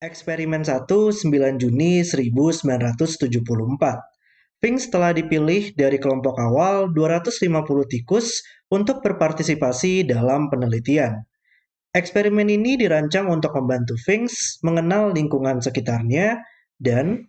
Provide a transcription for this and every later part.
Eksperimen 1, 9 Juni 1974. Finks telah dipilih dari kelompok awal 250 tikus untuk berpartisipasi dalam penelitian. Eksperimen ini dirancang untuk membantu Finks mengenal lingkungan sekitarnya dan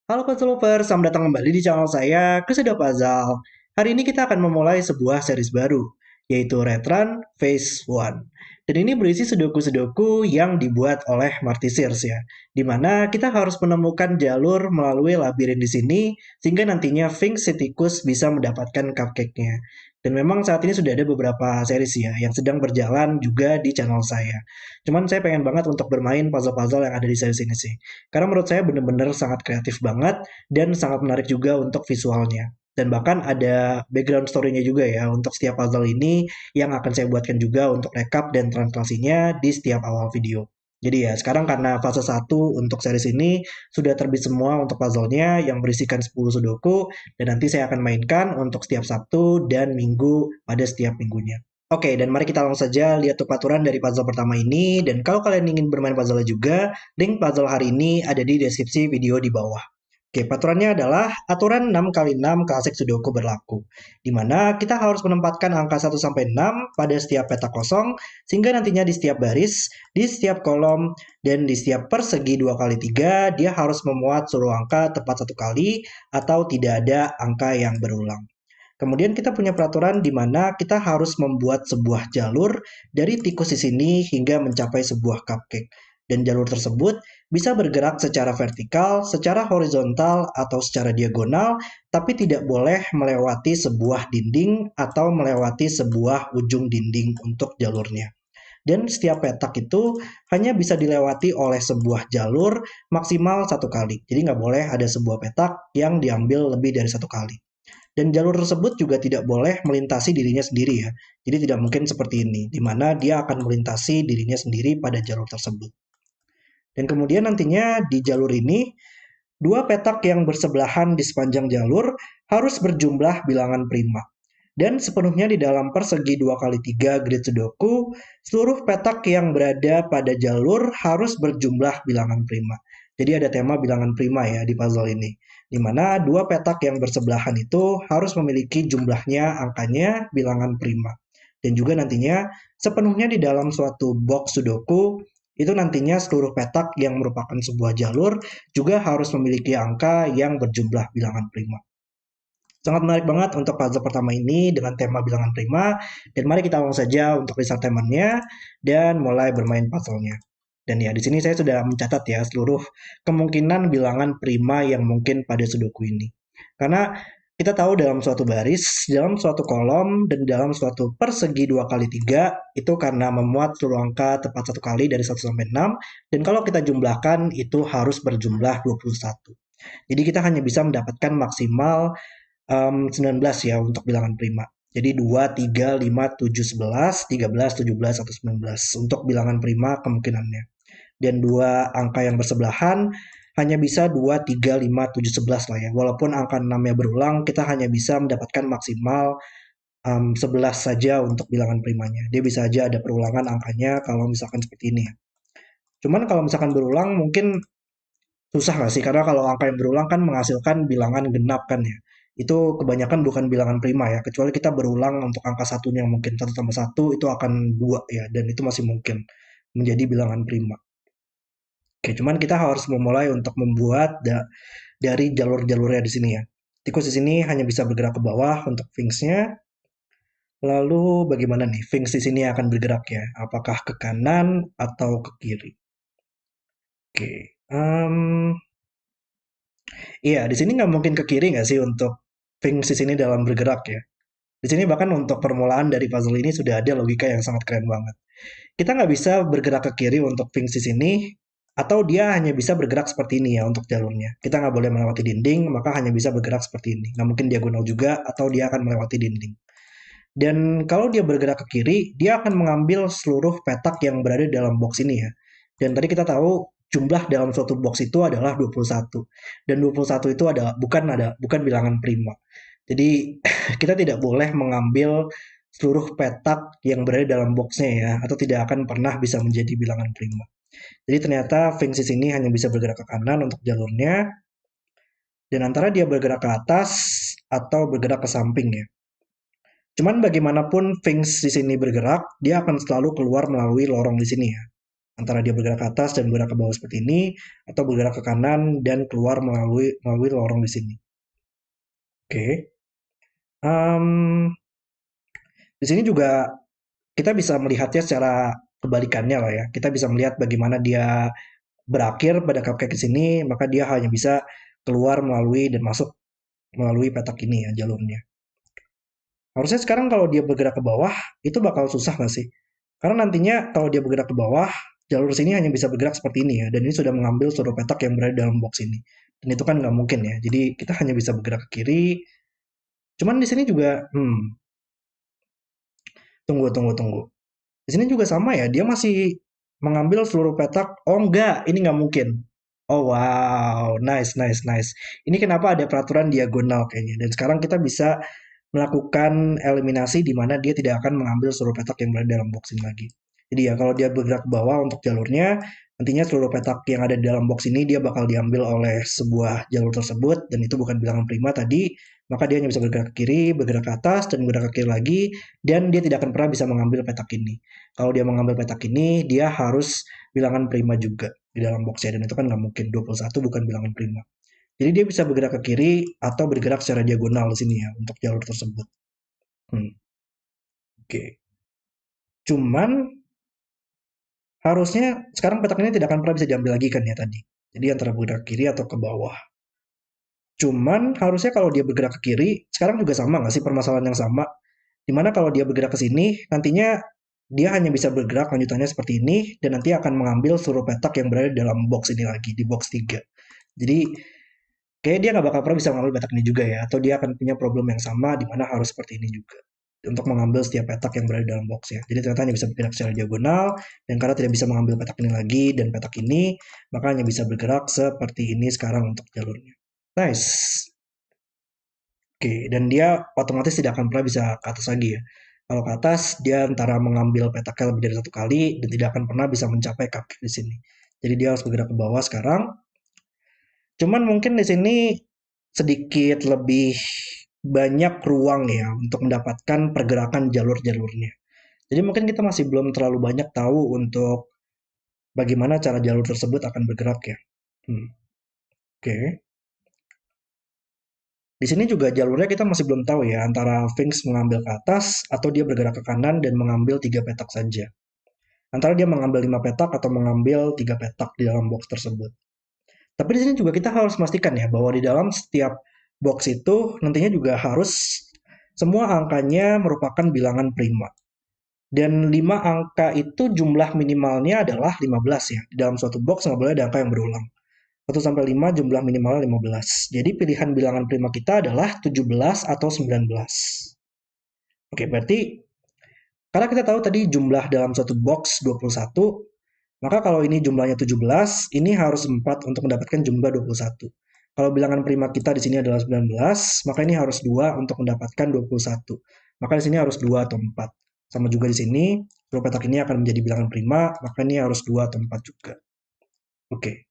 halo Puzzle Lovers, selamat datang kembali di channel saya, Kesedap Puzzle. Hari ini kita akan memulai sebuah series baru, yaitu Retran Phase 1. Dan ini berisi sudoku-sudoku yang dibuat oleh Marty Sears ya, di mana kita harus menemukan jalur melalui labirin di sini, sehingga nantinya Finks si tikus bisa mendapatkan cupcake-nya. Dan memang saat ini sudah ada beberapa series ya, yang sedang berjalan juga di channel saya. Cuman saya pengen banget untuk bermain puzzle-puzzle yang ada di series ini sih. Karena menurut saya benar-benar sangat kreatif banget dan sangat menarik juga untuk visualnya. Dan bahkan ada background story-nya juga ya untuk setiap puzzle ini yang akan saya buatkan juga untuk rekap dan translasinya di setiap awal video. Jadi ya, sekarang karena fase 1 untuk series ini sudah terbit semua untuk puzzle-nya yang berisikan 10 sudoku dan nanti saya akan mainkan untuk setiap Sabtu dan Minggu pada setiap minggunya. Oke, dan mari kita langsung saja lihat aturan dari puzzle pertama ini. Dan kalau kalian ingin bermain puzzle juga, link puzzle hari ini ada di deskripsi video di bawah. Oke, aturannya adalah aturan 6 kali 6 klasik Sudoku berlaku. Di mana kita harus menempatkan angka 1 sampai 6 pada setiap petak kosong, sehingga nantinya di setiap baris, di setiap kolom, dan di setiap persegi 2 kali 3, dia harus memuat seluruh angka tepat 1 kali, atau tidak ada angka yang berulang. Kemudian kita punya peraturan di mana kita harus membuat sebuah jalur dari tikus di sini hingga mencapai sebuah cupcake. Dan jalur tersebut bisa bergerak secara vertikal, secara horizontal, atau secara diagonal, tapi tidak boleh melewati sebuah dinding atau melewati sebuah ujung dinding untuk jalurnya. Dan setiap petak itu hanya bisa dilewati oleh sebuah jalur maksimal 1 kali. Jadi nggak boleh ada sebuah petak yang diambil lebih dari 1 kali. Dan jalur tersebut juga tidak boleh melintasi dirinya sendiri ya. Jadi tidak mungkin seperti ini, di mana dia akan melintasi dirinya sendiri pada jalur tersebut. Dan kemudian nantinya di jalur ini, dua petak yang bersebelahan di sepanjang jalur harus berjumlah bilangan prima. Dan sepenuhnya di dalam persegi 2 kali 3 grid Sudoku, seluruh petak yang berada pada jalur harus berjumlah bilangan prima. Jadi ada tema bilangan prima ya di puzzle ini. Di mana dua petak yang bersebelahan itu harus memiliki jumlahnya angkanya bilangan prima. Dan juga nantinya sepenuhnya di dalam suatu box Sudoku, itu nantinya seluruh petak yang merupakan sebuah jalur juga harus memiliki angka yang berjumlah bilangan prima. Sangat menarik banget untuk puzzle pertama ini dengan tema bilangan prima. Dan mari kita langsung saja untuk restart timernya dan mulai bermain puzzle-nya. Dan ya, di sini saya sudah mencatat ya seluruh kemungkinan bilangan prima yang mungkin pada sudoku ini. Karena kita tahu dalam suatu baris, dalam suatu kolom, dan dalam suatu persegi 2 kali 3 itu karena memuat seluruh angka tepat 1 kali dari 1 sampai 6. Dan kalau kita jumlahkan itu harus berjumlah 21. Jadi kita hanya bisa mendapatkan maksimal 19 ya untuk bilangan prima. Jadi 2, 3, 5, 7, 11, 13, 17, atau 19 untuk bilangan prima kemungkinannya. Dan dua angka yang bersebelahan hanya bisa 2, 3, 5, 7, 11 lah ya. Walaupun angka 6-nya berulang, kita hanya bisa mendapatkan maksimal 11 saja untuk bilangan primanya. Dia bisa aja ada perulangan angkanya kalau misalkan seperti ini ya. Cuman kalau misalkan berulang mungkin susah nggak sih? Karena kalau angka yang berulang kan menghasilkan bilangan genap kan ya. Itu kebanyakan bukan bilangan prima ya. Kecuali kita berulang untuk angka satunya mungkin 1 tambah 1 itu akan 2 ya. Dan itu masih mungkin menjadi bilangan prima. Oke, cuman kita harus memulai untuk membuat dari jalur-jalurnya di sini ya. Tikus di sini hanya bisa bergerak ke bawah untuk Finks-nya. Lalu bagaimana nih Finks di sini akan bergerak ya? Apakah ke kanan atau ke kiri? Oke. Iya, di sini nggak mungkin ke kiri nggak sih untuk Finks di sini dalam bergerak ya. Di sini bahkan untuk permulaan dari puzzle ini sudah ada logika yang sangat keren banget. Kita nggak bisa bergerak ke kiri untuk Finks di sini, atau dia hanya bisa bergerak seperti ini ya untuk jalurnya. Kita nggak boleh melewati dinding, maka hanya bisa bergerak seperti ini. Nggak mungkin diagonal juga, atau dia akan melewati dinding. Dan kalau dia bergerak ke kiri, dia akan mengambil seluruh petak yang berada dalam box ini ya. Dan tadi kita tahu jumlah dalam suatu box itu adalah 21. Dan 21 itu bukan bilangan prima. Jadi kita tidak boleh mengambil seluruh petak yang berada dalam boxnya ya, atau tidak akan pernah bisa menjadi bilangan prima. Jadi ternyata Finks ini hanya bisa bergerak ke kanan untuk jalurnya, dan antara dia bergerak ke atas atau bergerak ke samping ya. Cuman bagaimanapun Finks di sini bergerak, dia akan selalu keluar melalui lorong di sini ya. Antara dia bergerak ke atas dan bergerak ke bawah seperti ini, atau bergerak ke kanan dan keluar melalui lorong di sini. Oke. Em, di sini juga kita bisa melihatnya secara kebalikannya lah ya. Kita bisa melihat bagaimana dia berakhir pada cupcake di sini, maka dia hanya bisa keluar melalui dan masuk melalui petak ini ya jalurnya. Harusnya sekarang kalau dia bergerak ke bawah, itu bakal susah nggak sih? Karena nantinya kalau dia bergerak ke bawah, jalur sini hanya bisa bergerak seperti ini ya, dan ini sudah mengambil seluruh petak yang berada dalam box ini. Dan itu kan nggak mungkin ya, jadi kita hanya bisa bergerak ke kiri. Cuman di sini juga, tunggu, tunggu, tunggu. Di sini juga sama ya, dia masih mengambil seluruh petak. Oh enggak, ini nggak mungkin. Oh wow, nice, nice, nice. Ini kenapa ada peraturan diagonal kayaknya. Dan sekarang kita bisa melakukan eliminasi di mana dia tidak akan mengambil seluruh petak yang berada dalam box ini lagi. Jadi ya kalau dia bergerak ke bawah untuk jalurnya, nantinya seluruh petak yang ada di dalam box ini dia bakal diambil oleh sebuah jalur tersebut dan itu bukan bilangan prima tadi, maka dia hanya bisa bergerak ke kiri, bergerak ke atas, dan bergerak ke kiri lagi, dan dia tidak akan pernah bisa mengambil petak ini. Kalau dia mengambil petak ini, dia harus bilangan prima juga di dalam boxnya, dan itu kan nggak mungkin, 21 bukan bilangan prima. Jadi dia bisa bergerak ke kiri atau bergerak secara diagonal di sini ya untuk jalur tersebut. Oke. Cuman harusnya sekarang petak ini tidak akan pernah bisa diambil lagi kan ya tadi. Jadi antara bergerak ke kiri atau ke bawah. Cuman harusnya kalau dia bergerak ke kiri, sekarang juga sama nggak sih permasalahan yang sama? Dimana kalau dia bergerak ke sini, nantinya dia hanya bisa bergerak lanjutannya seperti ini, dan nanti akan mengambil seluruh petak yang berada dalam box ini lagi, di box 3. Jadi kayak dia nggak bakal pernah bisa mengambil petak ini juga ya, atau dia akan punya problem yang sama di mana harus seperti ini juga untuk mengambil setiap petak yang berada dalam box ya. Jadi ternyata hanya bisa bergerak secara diagonal, dan karena tidak bisa mengambil petak ini lagi dan petak ini, maka hanya bisa bergerak seperti ini sekarang untuk jalurnya. Nice. Oke, dan dia otomatis tidak akan pernah bisa ke atas lagi ya. Kalau ke atas, dia antara mengambil petaknya lebih dari satu kali dan tidak akan pernah bisa mencapai cupcake di sini. Jadi dia harus bergerak ke bawah sekarang. Cuman mungkin di sini sedikit lebih banyak ruang ya untuk mendapatkan pergerakan jalur-jalurnya. Jadi mungkin kita masih belum terlalu banyak tahu untuk bagaimana cara jalur tersebut akan bergerak ya. Oke. Di sini juga jalurnya kita masih belum tahu ya, antara Finks mengambil ke atas atau dia bergerak ke kanan dan mengambil 3 petak saja. Antara dia mengambil 5 petak atau mengambil 3 petak di dalam box tersebut. Tapi di sini juga kita harus memastikan ya bahwa di dalam setiap box itu nantinya juga harus semua angkanya merupakan bilangan prima. Dan 5 angka itu jumlah minimalnya adalah 15 ya. Di dalam suatu box nggak boleh ada angka yang berulang. 1 sampai 5 jumlah minimalnya 15. Jadi pilihan bilangan prima kita adalah 17 atau 19. Oke, berarti karena kita tahu tadi jumlah dalam satu box 21, maka kalau ini jumlahnya 17, ini harus 4 untuk mendapatkan jumlah 21. Kalau bilangan prima kita di sini adalah 19, maka ini harus 2 untuk mendapatkan 21. Maka di sini harus 2 atau 4. Sama juga di sini, kalau petak ini akan menjadi bilangan prima, maka ini harus 2 atau 4 juga. Oke.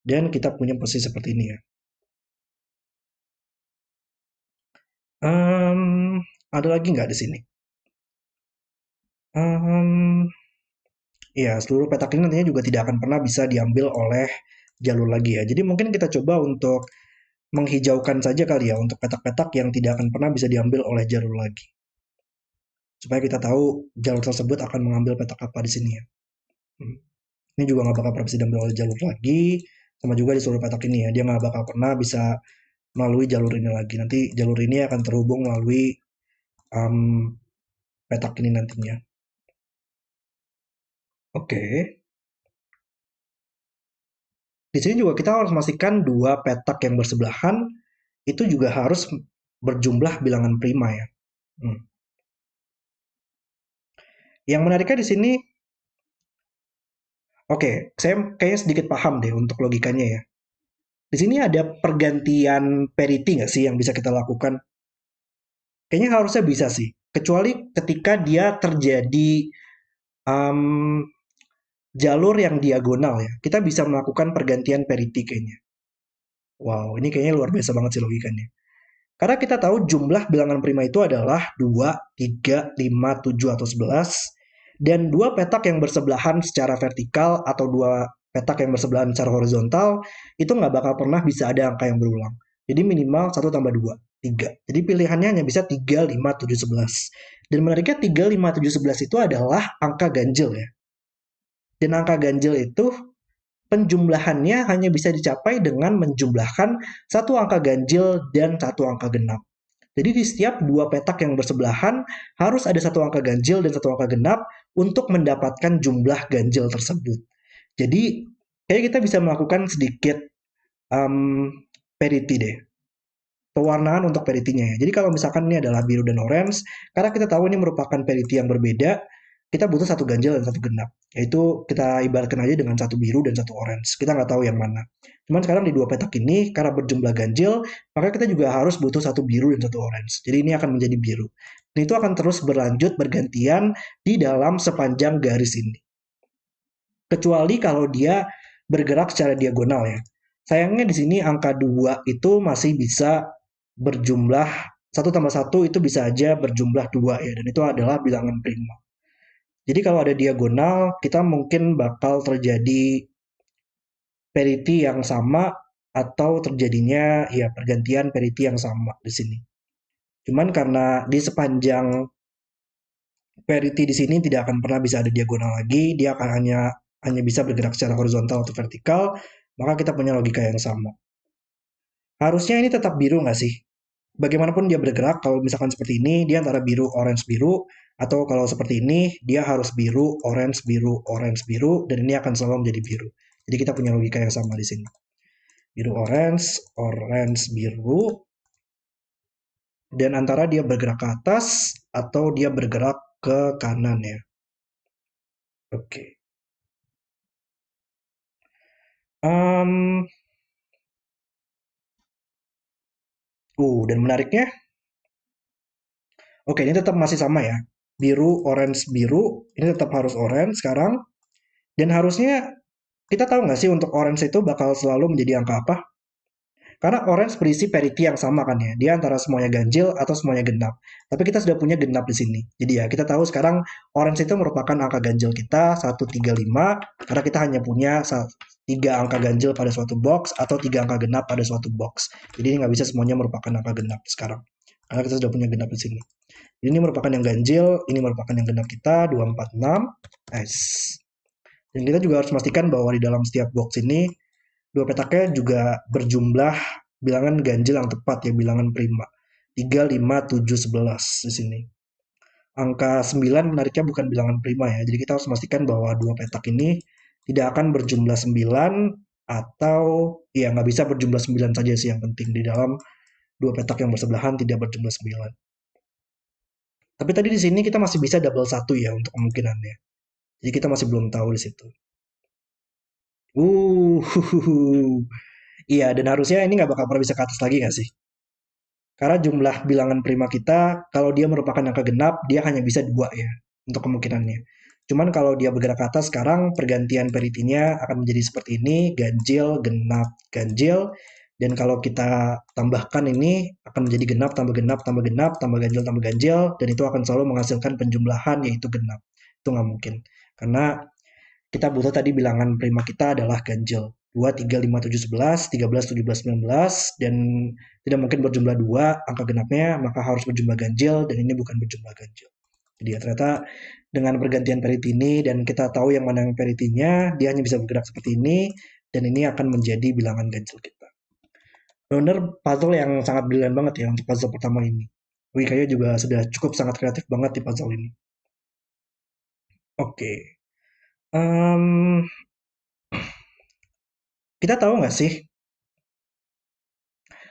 Dan kita punya posisi seperti ini ya. Ada lagi nggak di sini? Um, ya, seluruh petak ini nantinya juga tidak akan pernah bisa diambil oleh jalur lagi ya. Jadi mungkin kita coba untuk menghijaukan saja kali ya untuk petak-petak yang tidak akan pernah bisa diambil oleh jalur lagi. Supaya kita tahu jalur tersebut akan mengambil petak apa di sini ya. Ini juga nggak bakal pernah bisa diambil oleh jalur lagi. Sama juga di seluruh petak ini ya. Dia nggak bakal pernah bisa melalui jalur ini lagi. Nanti jalur ini akan terhubung melalui um, petak ini nantinya. Oke. Di sini juga kita harus memastikan 2 petak yang bersebelahan itu juga harus berjumlah bilangan prima ya. Yang menariknya di sini, oke, saya kayaknya sedikit paham deh untuk logikanya ya. Di sini ada pergantian parity nggak sih yang bisa kita lakukan? Kayaknya harusnya bisa sih. Kecuali ketika dia terjadi um, jalur yang diagonal ya, kita bisa melakukan pergantian parity kayaknya. Wow, ini kayaknya luar biasa banget sih logikanya. Karena kita tahu jumlah bilangan prima itu adalah 2, 3, 5, 7, atau 11. Dan dua petak yang bersebelahan secara vertikal atau dua petak yang bersebelahan secara horizontal, itu nggak bakal pernah bisa ada angka yang berulang. Jadi minimal 1 tambah 2, 3. Jadi pilihannya hanya bisa 3, 5, 7, 11. Dan menariknya 3, 5, 7, 11 itu adalah angka ganjil ya. Dan angka ganjil itu penjumlahannya hanya bisa dicapai dengan menjumlahkan satu angka ganjil dan satu angka genap. Jadi di setiap dua petak yang bersebelahan harus ada satu angka ganjil dan satu angka genap untuk mendapatkan jumlah ganjil tersebut. Jadi kayak kita bisa melakukan sedikit um, parity deh. Pewarnaan untuk parity-nya ya. Jadi kalau misalkan ini adalah biru dan orange, karena kita tahu ini merupakan parity yang berbeda, kita butuh satu ganjil dan satu genap. Yaitu kita ibaratkan aja dengan satu biru dan satu orange. Kita nggak tahu yang mana. Cuman sekarang di dua petak ini, karena berjumlah ganjil, maka kita juga harus butuh satu biru dan satu orange. Jadi ini akan menjadi biru. Dan itu akan terus berlanjut bergantian di dalam sepanjang garis ini. Kecuali kalau dia bergerak secara diagonal ya. Sayangnya di sini angka 2 itu masih bisa berjumlah satu tambah satu itu bisa aja berjumlah 2 ya, dan itu adalah bilangan prima. Jadi kalau ada diagonal, kita mungkin bakal terjadi parity yang sama atau terjadinya ya pergantian parity yang sama di sini. Cuman karena di sepanjang parity di sini tidak akan pernah bisa ada diagonal lagi, dia akan hanya bisa bergerak secara horizontal atau vertikal, maka kita punya logika yang sama. Harusnya ini tetap biru nggak sih? Bagaimanapun dia bergerak, kalau misalkan seperti ini, dia antara biru, orange, biru, atau kalau seperti ini, dia harus biru, orange, biru, orange, biru, dan ini akan selalu menjadi biru. Jadi kita punya logika yang sama di sini. Biru, orange, orange, biru, dan antara dia bergerak ke atas atau dia bergerak ke kanan ya. Oke. Um, dan menariknya, oke ini tetap masih sama ya. Biru, orange, biru, ini tetap harus orange sekarang. Dan harusnya kita tahu nggak sih untuk orange itu bakal selalu menjadi angka apa? Karena orange berisi parity yang sama kan ya. Dia antara semuanya ganjil atau semuanya genap. Tapi kita sudah punya genap di sini. Jadi ya kita tahu sekarang orange itu merupakan angka ganjil kita 135 karena kita hanya punya 3 angka ganjil pada suatu box atau 3 angka genap pada suatu box. Jadi ini nggak bisa semuanya merupakan angka genap sekarang. Karena kita sudah punya genap di sini. Ini merupakan yang ganjil, ini merupakan yang genap kita 246 S. Dan kita juga harus memastikan bahwa di dalam setiap box ini dua petaknya juga berjumlah bilangan ganjil yang tepat ya, bilangan prima. 3, 5, 7, 11 di sini. Angka 9 menariknya bukan bilangan prima ya. Jadi kita harus memastikan bahwa dua petak ini tidak akan berjumlah 9 atau ya nggak bisa berjumlah 9 saja sih yang penting di dalam dua petak yang bersebelahan tidak berjumlah 9. Tapi tadi di sini kita masih bisa double 1 ya untuk kemungkinannya. Jadi kita masih belum tahu di situ. Uh, iya, dan harusnya ini nggak bakal pernah bisa ke atas lagi nggak sih? Karena jumlah bilangan prima kita, kalau dia merupakan angka genap, dia hanya bisa 2 ya, untuk kemungkinannya. Cuman kalau dia bergerak ke atas, sekarang pergantian paritinya akan menjadi seperti ini, ganjil, genap, ganjil. Dan kalau kita tambahkan ini, akan menjadi genap, tambah genap, tambah genap, tambah ganjil, dan itu akan selalu menghasilkan penjumlahan, yaitu genap. Itu nggak mungkin. Karena kita butuh tadi bilangan prima kita adalah ganjil. 2, 3, 5, 7, 11, 13, 17, 19, dan tidak mungkin berjumlah 2 angka genapnya, maka harus berjumlah ganjil, dan ini bukan berjumlah ganjil. Jadi ya ternyata dengan pergantian parity ini, dan kita tahu yang mana yang parity-nya, dia hanya bisa bergerak seperti ini, dan ini akan menjadi bilangan ganjil kita. Benar puzzle yang sangat brilian banget ya untuk puzzle pertama ini. Wih, kayaknya juga sudah cukup sangat kreatif banget di puzzle ini. Oke. Um, kita tahu nggak sih?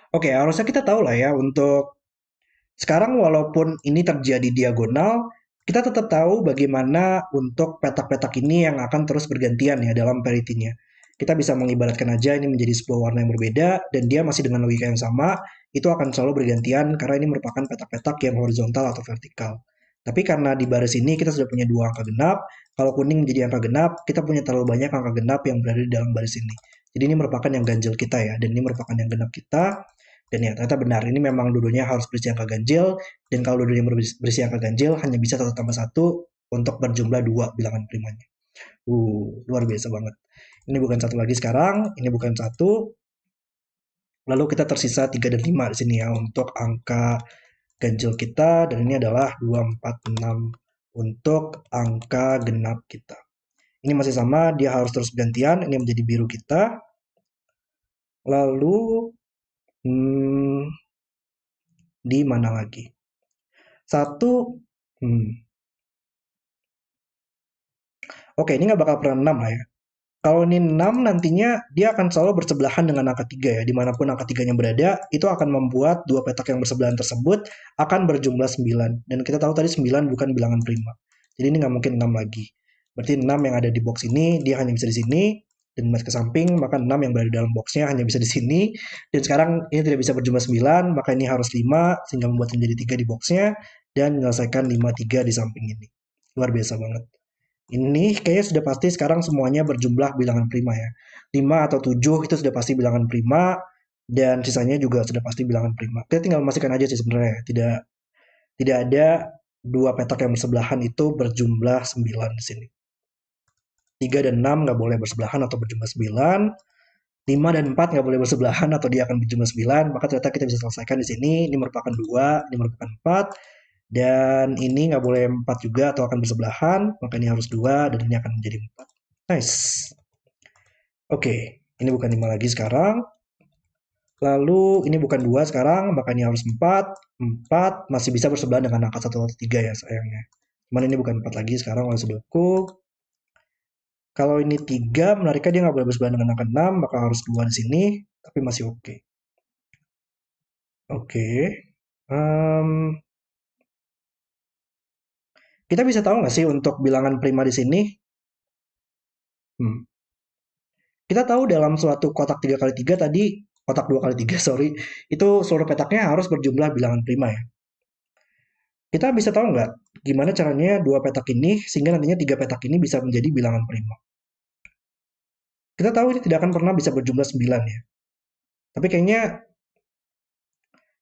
Oke, harusnya kita tahu lah ya untuk sekarang walaupun ini terjadi diagonal, kita tetap tahu bagaimana untuk petak-petak ini yang akan terus bergantian ya dalam parity-nya. Kita bisa mengibaratkan aja ini menjadi sebuah warna yang berbeda dan dia masih dengan logika yang sama, itu akan selalu bergantian karena ini merupakan petak-petak yang horizontal atau vertikal. Tapi karena di baris ini kita sudah punya dua angka genap, kalau kuning menjadi angka genap, kita punya terlalu banyak angka genap yang berada di dalam baris ini. Jadi ini merupakan yang ganjil kita ya, dan ini merupakan yang genap kita. Dan ya ternyata benar, ini memang dulunya harus berisi angka ganjil, dan kalau dulunya berisi angka ganjil, hanya bisa 1 tambah 1 untuk berjumlah 2 bilangan primanya. Luar biasa banget. Ini bukan satu lagi sekarang, ini bukan satu. Lalu kita tersisa 3 dan 5 di sini ya untuk angka ganjil kita, dan ini adalah 2, 4, 6 untuk angka genap kita. Ini masih sama, dia harus terus gantian, ini menjadi biru kita. Lalu di mana lagi? Satu, oke, ini nggak bakal pernah 6 lah ya. Kalau ini 6 nantinya dia akan selalu bersebelahan dengan angka 3 ya. Dimanapun angka 3-nya berada, itu akan membuat dua petak yang bersebelahan tersebut akan berjumlah 9. Dan kita tahu tadi 9 bukan bilangan prima. Jadi ini nggak mungkin 6 lagi. Berarti 6 yang ada di box ini, dia hanya bisa di sini. Dan mas ke samping, maka 6 yang berada di dalam boxnya hanya bisa di sini. Dan sekarang ini tidak bisa berjumlah 9, maka ini harus 5, sehingga membuat menjadi 3 di boxnya. Dan menyelesaikan 5, 3 di samping ini. Luar biasa banget. Ini kayaknya sudah pasti sekarang semuanya berjumlah bilangan prima ya. 5 atau 7 itu sudah pasti bilangan prima, dan sisanya juga sudah pasti bilangan prima. Kita tinggal memastikan aja sih sebenarnya. Tidak ada dua petak yang bersebelahan itu berjumlah 9 di sini. 3 dan 6 nggak boleh bersebelahan atau berjumlah 9. 5 dan 4 nggak boleh bersebelahan atau dia akan berjumlah 9. Maka ternyata kita bisa selesaikan di sini. Ini merupakan 2, ini merupakan 4. Dan ini nggak boleh 4 juga atau akan bersebelahan, maka ini harus 2, dan ini akan menjadi 4. Nice. Oke, ini bukan 5 lagi sekarang. Lalu ini bukan 2 sekarang, maka ini harus 4. 4 masih bisa bersebelahan dengan angka 1 atau 3 ya sayangnya. Cuman ini bukan 4 lagi sekarang oleh saudaraku. Kalau ini 3, menariknya dia nggak boleh bersebelahan dengan angka 6, maka harus 2 di sini, tapi masih oke. Oke. Kita bisa tahu nggak sih untuk bilangan prima di sini? Kita tahu dalam suatu kotak 3 kali 3 tadi, kotak 2 kali 3 sorry, itu seluruh petaknya harus berjumlah bilangan prima ya. Kita bisa tahu nggak gimana caranya dua petak ini sehingga nantinya 3 petak ini bisa menjadi bilangan prima. Kita tahu ini tidak akan pernah bisa berjumlah 9 ya. Tapi kayaknya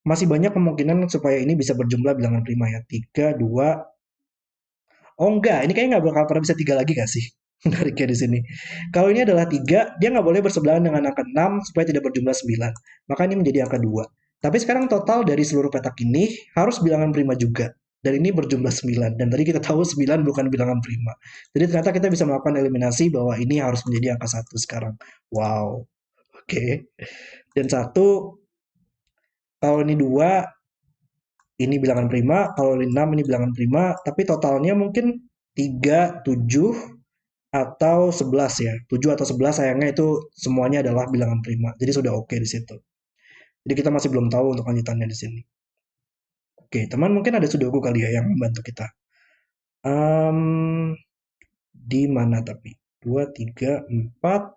masih banyak kemungkinan supaya ini bisa berjumlah bilangan prima ya. 3, 2. Oh enggak, ini kayaknya nggak bakal pernah bisa 3 lagi nggak sih? Menariknya di sini. Kalau ini adalah 3, dia nggak boleh bersebelahan dengan angka 6 supaya tidak berjumlah 9. Maka ini menjadi angka 2. Tapi sekarang total dari seluruh petak ini harus bilangan prima juga. Dan ini berjumlah 9. Dan tadi kita tahu 9 bukan bilangan prima. Jadi ternyata kita bisa melakukan eliminasi bahwa ini harus menjadi angka 1 sekarang. Wow. Oke. Dan 1, kalau ini 2, ini bilangan prima. Kalau ini 6, ini bilangan prima. Tapi totalnya mungkin 3, 7, atau 11 ya. 7 atau 11 sayangnya itu semuanya adalah bilangan prima. Jadi sudah oke di situ. Jadi kita masih belum tahu untuk lanjutannya di sini. Oke, teman mungkin ada sudoku kali ya yang membantu kita. Di mana tapi? 2, 3, 4.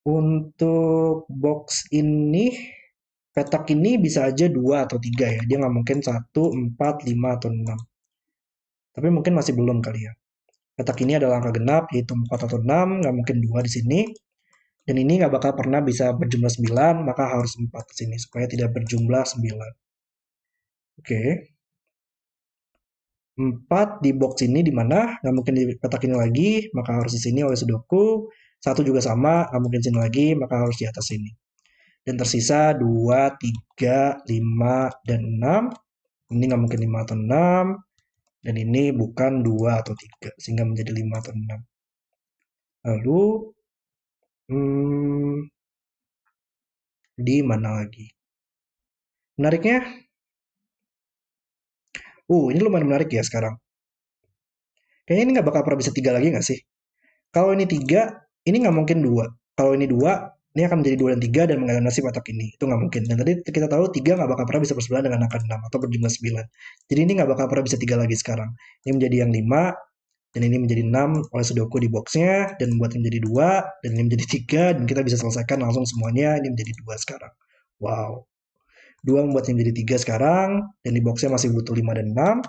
Untuk box ini, petak ini bisa aja 2 atau 3 ya. Dia nggak mungkin 1, 4, 5, atau 6. Tapi mungkin masih belum kali ya. Petak ini adalah angka genap, yaitu 4 atau 6. Nggak mungkin 2 di sini. Dan ini nggak bakal pernah bisa berjumlah 9, maka harus 4 di sini, supaya tidak berjumlah 9. Oke. 4 di box ini di mana? Nggak mungkin di petak ini lagi, maka harus di sini oleh sudoku. 1 juga sama, nggak mungkin sini lagi, maka harus di atas sini. Dan tersisa 2, 3, 5, dan 6. Ini nggak mungkin 5 atau 6. Dan ini bukan 2 atau 3, sehingga menjadi 5 atau 6. Lalu, di mana lagi? Menariknya, ini lumayan menarik ya sekarang. Kayaknya ini nggak bakal pernah bisa 3 lagi nggak sih? Kalau ini 3, ini nggak mungkin 2. Kalau ini 2, ini akan menjadi 2 dan 3 dan mengeliminasi petak ini. Itu nggak mungkin. Dan tadi kita tahu 3 nggak bakal pernah bisa bersebelahan dengan angka 6 atau berjumlah 9. Jadi ini nggak bakal pernah bisa 3 lagi sekarang. Ini menjadi yang 5, dan ini menjadi 6 oleh sudoku di boxnya, dan membuat menjadi 2, dan ini menjadi 3, dan kita bisa selesaikan langsung semuanya. Ini menjadi 2 sekarang. Wow. 2 membuat menjadi 3 sekarang, dan di boxnya masih butuh 5 dan 6.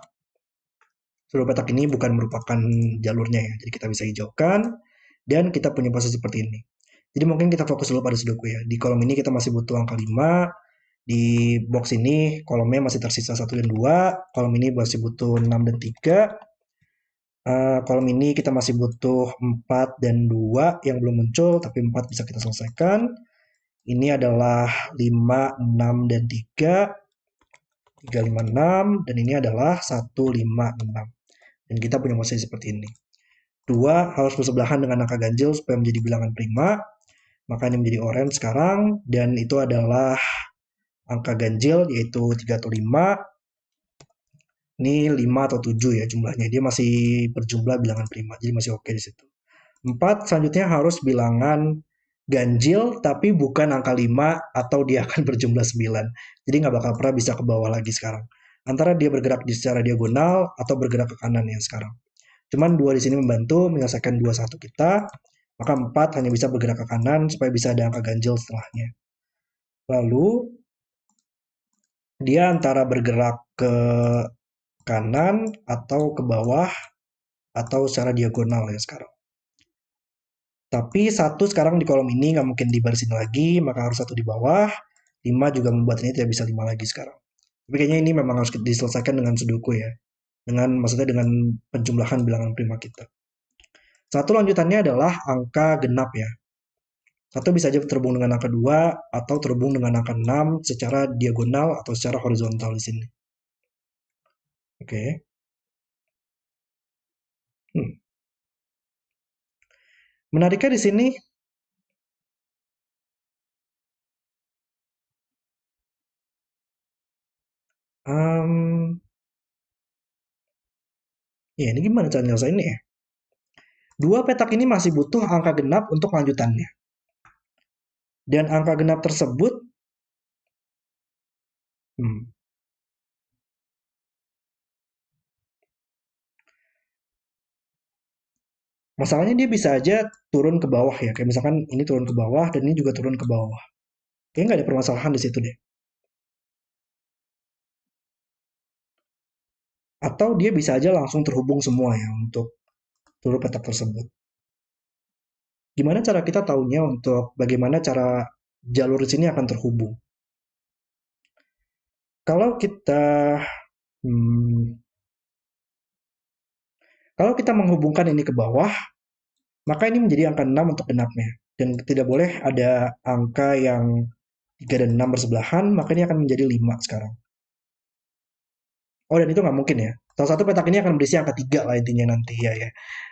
Seluruh petak ini bukan merupakan jalurnya ya, jadi kita bisa hijaukan, dan kita punya posisi seperti ini. Jadi mungkin kita fokus dulu pada Sudoku ya. Di kolom ini kita masih butuh angka 5, di box ini kolomnya masih tersisa 1 dan 2, kolom ini masih butuh 6 dan 3, kolom ini kita masih butuh 4 dan 2 yang belum muncul, tapi 4 bisa kita selesaikan. Ini adalah 5, 6, dan 3, 3, 5, 6, dan ini adalah 1, 5, 6. Dan kita punya posisi seperti ini. 2 harus bersebelahan dengan angka ganjil supaya menjadi bilangan prima, makanya menjadi orange sekarang, dan itu adalah angka ganjil yaitu 3 atau 5. Ini 5 atau 7 ya jumlahnya, dia masih berjumlah bilangan prima, jadi masih oke di situ. 4 selanjutnya harus bilangan ganjil tapi bukan angka 5 atau dia akan berjumlah 9. Jadi nggak bakal pernah bisa ke bawah lagi sekarang. Antara dia bergerak di secara diagonal atau bergerak ke kanan ya sekarang. Cuman 2 di sini membantu menyelesaikan 21 kita, maka 4 hanya bisa bergerak ke kanan supaya bisa ada angka ganjil setelahnya. Lalu dia antara bergerak ke kanan atau ke bawah atau secara diagonal ya sekarang. Tapi 1 sekarang di kolom ini nggak mungkin dibarisin lagi, maka harus 1 di bawah. 5 juga membuat ini tidak bisa 5 lagi sekarang. Tapi kayaknya ini memang harus diselesaikan dengan Sudoku ya. Maksudnya dengan penjumlahan bilangan prima kita. 1 lanjutannya adalah angka genap ya. 1 bisa aja terhubung dengan angka 2 atau terhubung dengan angka 6 secara diagonal atau secara horizontal di sini. Oke. Menariknya di sini ya ini gimana cara nyelesainnya ya? 2 petak ini masih butuh angka genap untuk lanjutannya. Dan angka genap tersebut masalahnya dia bisa aja turun ke bawah ya. Kayak misalkan ini turun ke bawah dan ini juga turun ke bawah. Kayaknya nggak ada permasalahan di situ deh. Atau dia bisa aja langsung terhubung semua ya untuk seluruh petak tersebut. Gimana cara kita tahunya untuk bagaimana cara jalur di sini akan terhubung? Kalau kita kalau kita menghubungkan ini ke bawah, maka ini menjadi angka 6 untuk genapnya. Dan tidak boleh ada angka yang 3 dan 6 bersebelahan, maka ini akan menjadi 5 sekarang. Oh, dan itu nggak mungkin ya. Salah satu petak ini akan berisi angka 3 lah intinya nanti ya.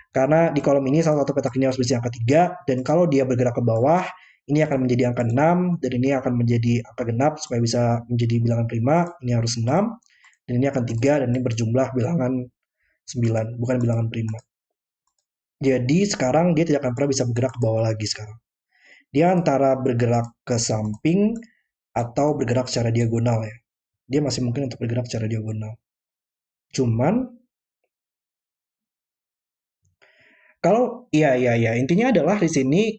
Karena di kolom ini salah satu petak ini harus berisi angka 3, dan kalau dia bergerak ke bawah, ini akan menjadi angka 6, dan ini akan menjadi angka genap supaya bisa menjadi bilangan prima, ini harus 6, dan ini akan 3, dan ini berjumlah bilangan 9, bukan bilangan prima. Jadi sekarang dia tidak akan pernah bisa bergerak ke bawah lagi sekarang. Dia antara bergerak ke samping atau bergerak secara diagonal ya. Dia masih mungkin untuk bergerak secara diagonal. Cuman kalau iya intinya adalah di sini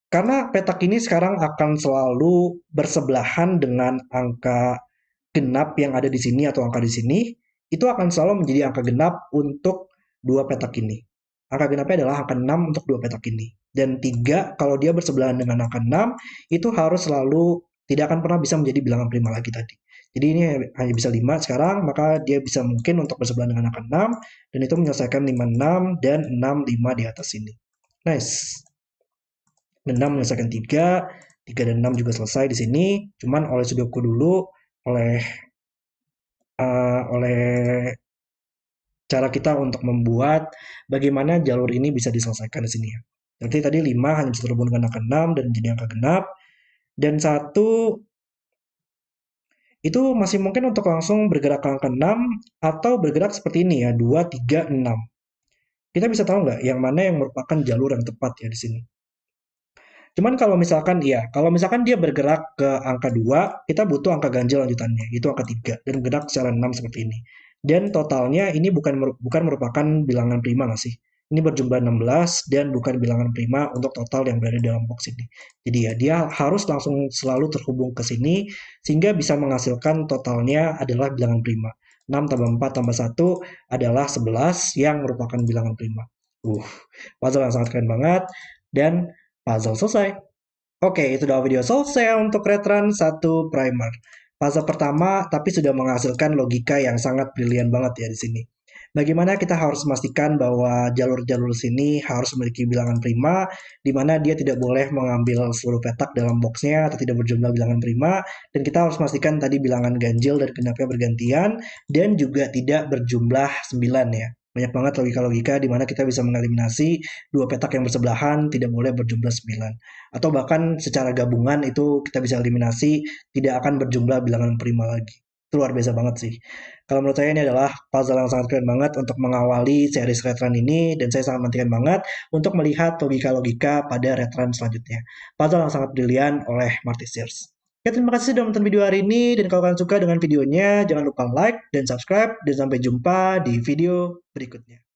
karena petak ini sekarang akan selalu bersebelahan dengan angka genap yang ada di sini atau angka di sini, itu akan selalu menjadi angka genap untuk 2 petak ini. Angka genapnya adalah angka 6 untuk 2 petak ini. Dan 3 kalau dia bersebelahan dengan angka 6 itu harus selalu tidak akan pernah bisa menjadi bilangan prima lagi tadi. Jadi ini hanya bisa 5 sekarang, maka dia bisa mungkin untuk bersebelahan dengan angka 6 dan itu menyelesaikan 5 6 dan 6 5 di atas ini. Nice. 6 menyelesaikan 3, 3 dan 6 juga selesai di sini. Cuman oleh Sudoku dulu, oleh cara kita untuk membuat bagaimana jalur ini bisa diselesaikan di sini ya. Berarti tadi 5 hanya bisa terhubung dengan angka 6 dan menjadi angka genap. Dan 1 itu masih mungkin untuk langsung bergerak ke angka 6 atau bergerak seperti ini ya, 2, 3, 6. Kita bisa tahu nggak yang mana yang merupakan jalur yang tepat ya di sini. Cuman kalau misalkan dia bergerak ke angka 2, kita butuh angka ganjil lanjutannya, itu angka 3 dan bergerak secara 6 seperti ini. Dan totalnya ini bukan merupakan bilangan prima nggak sih? Ini berjumlah 16 dan bukan bilangan prima untuk total yang berada dalam box ini. Jadi ya dia harus langsung selalu terhubung ke sini sehingga bisa menghasilkan totalnya adalah bilangan prima. 6 tambah 4 tambah 1 adalah 11 yang merupakan bilangan prima. Puzzle yang sangat keren banget. Dan puzzle selesai. Oke, itu udah video selesai untuk Retran 1 Primer. Puzzle pertama tapi sudah menghasilkan logika yang sangat brilian banget ya di sini. Bagaimana kita harus memastikan bahwa jalur-jalur sini harus memiliki bilangan prima, di mana dia tidak boleh mengambil seluruh petak dalam boxnya atau tidak berjumlah bilangan prima, dan kita harus memastikan tadi bilangan ganjil dan genapnya bergantian, dan juga tidak berjumlah 9 ya. Banyak banget logika-logika di mana kita bisa mengeliminasi dua petak yang bersebelahan tidak boleh berjumlah 9. Atau bahkan secara gabungan itu kita bisa eliminasi tidak akan berjumlah bilangan prima lagi. Itu luar biasa banget sih. Kalau menurut saya ini adalah puzzle yang sangat keren banget untuk mengawali series Retran ini dan saya sangat nantikan banget untuk melihat logika-logika pada Retran selanjutnya. Puzzle yang sangat brilian oleh Marty Sears. Ya, terima kasih sudah menonton video hari ini dan kalau kalian suka dengan videonya jangan lupa like dan subscribe dan sampai jumpa di video berikutnya.